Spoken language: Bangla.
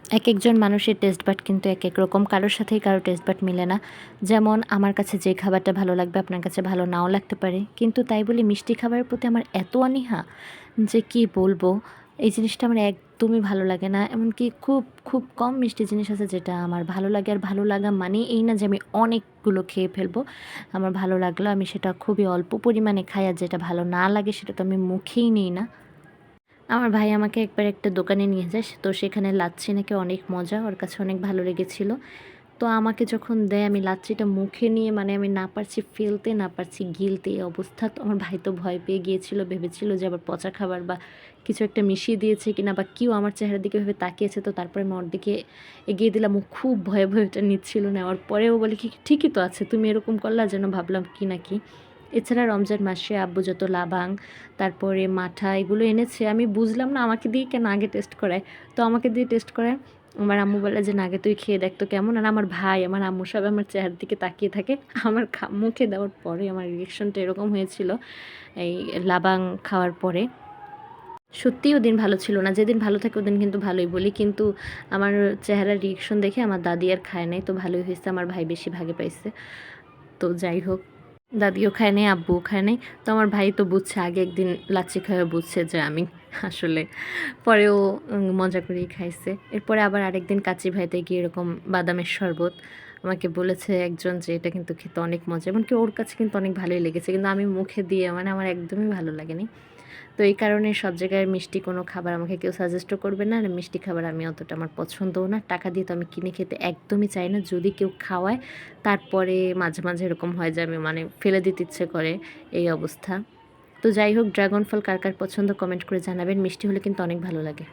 একেকজন মানুষের টেস্ট বাড কিন্তু একেক রকম। কারোর সাথেই কারো টেস্ট বাড মিলে না। যেমন আমার কাছে যে খাবারটা ভালো লাগবে আপনার কাছে ভালো নাও লাগতে পারে। কিন্তু তাই বলে মিষ্টি খাবারের প্রতি আমার এত অনীহা যে কি বলবো! এই জিনিসটা আমার একদমই ভালো লাগে না। এমনকি খুব, খুব কম মিষ্টি জিনিস আছে যেটা আমার ভালো লাগে। আর ভালো লাগা মানেই এই না যে আমি অনেকগুলো খেয়ে ফেলবো। আমার ভালো লাগলো আমি সেটা খুবই অল্প পরিমাণে খাই। আর যেটা ভালো না লাগে সেটা তো আমি মুখেই নিই না। আমার ভাই আমাকে একবার একটা দোকানে নিয়ে যায়। তো সেখানে লাচ্ছি নাকি অনেক মজা। ওর কাছে অনেক ভালো লেগেছিল। তো আমাকে যখন দেয় আমি লাচ্ছিটা মুখে নিয়ে মানে আমি না পারছি ফেলতে, না পারছি গিলতে এই অবস্থা। তো আমার ভাই তো ভয় পেয়ে গিয়েছিল। ভেবেছিল যে আবার পচা খাবার বা কিছু একটা মিশিয়ে দিয়েছে কিনা বা কেউ আমার চেহারার দিকে এভাবে তাকিয়েছে। তো তারপরে আমি ওর দিকে এগিয়ে দিলাম। ও খুব ভয়ে, ভয়ে ওটা নিচ্ছিল। নেওয়ার পরে ও বলে কি, "ঠিকই তো আছে। তুমি এরকম করলা?" যেন ভাবলাম কি না কি। এছাড়া রমজান মাসে আব্বু যত লাবাং, তারপরে মাঠা এগুলো এনেছে আমি বুঝলাম না আমাকে দিয়ে কেন আগে টেস্ট করায়। তো আমাকে দিয়ে টেস্ট করায়। আমার আম্মু বলে যে, "না আগে তুই খেয়ে দেখ তো কেমন?" আর আমার ভাই, আমার আম্মু সবাই আমার চেহারার দিকে তাকিয়ে থাকে। আমার মুখে দেওয়ার পরে আমার রিঅ্যাকশনটা এরকম হয়েছিল এই লাবাং খাওয়ার পরে। সত্যিই ওদিন ভালো ছিল না। যেদিন ভালো থাকে ওদিন কিন্তু ভালোই বলি। কিন্তু আমার চেহারার রিঅ্যাকশন দেখে আমার দাদি আর খায় নাই। তো ভালোই হয়েছে। আমার ভাই বেশি ভাগে পাইছে। তো যাই হোক। দাদিও খায় নাই, আব্বুও খায় নাই। তো আমার ভাই তো বুঝছে আগে একদিন লাচ্ছি খাইয়া বুঝছে যে আমি আসলে পরেও মজা করেই খাইছে। এরপরে আবার আরেকদিন কাচ্চি ভাইতে গিয়ে এরকম বাদামের শরবত আমাকে বলেছে একজন যে এটা কিন্তু খেতে অনেক মজা। এমনকি ওর কাছে কিন্তু অনেক ভালোই লেগেছে। কিন্তু আমি মুখে দিয়ে মানে আমার একদমই ভালো লাগেনি। তো এই কারণে সব জায়গায় মিষ্টি কোনো খাবার আমাকে কেউ সাজেস্টও করবে না। আর মিষ্টি খাবার আমি অতটা আমার পছন্দও না। টাকা দিয়ে তো আমি কিনে খেতে একদমই চাই না। যদি কেউ খাওয়ায় তারপরে মাঝে, মাঝে এরকম হয় যে আমি মানে ফেলে দিতে ইচ্ছে করে এই অবস্থা। তো যাই হোক ড্রাগন ফল কার, কার পছন্দ কমেন্ট করে জানাবেন। মিষ্টি হলে কিন্তু অনেক ভালো লাগে।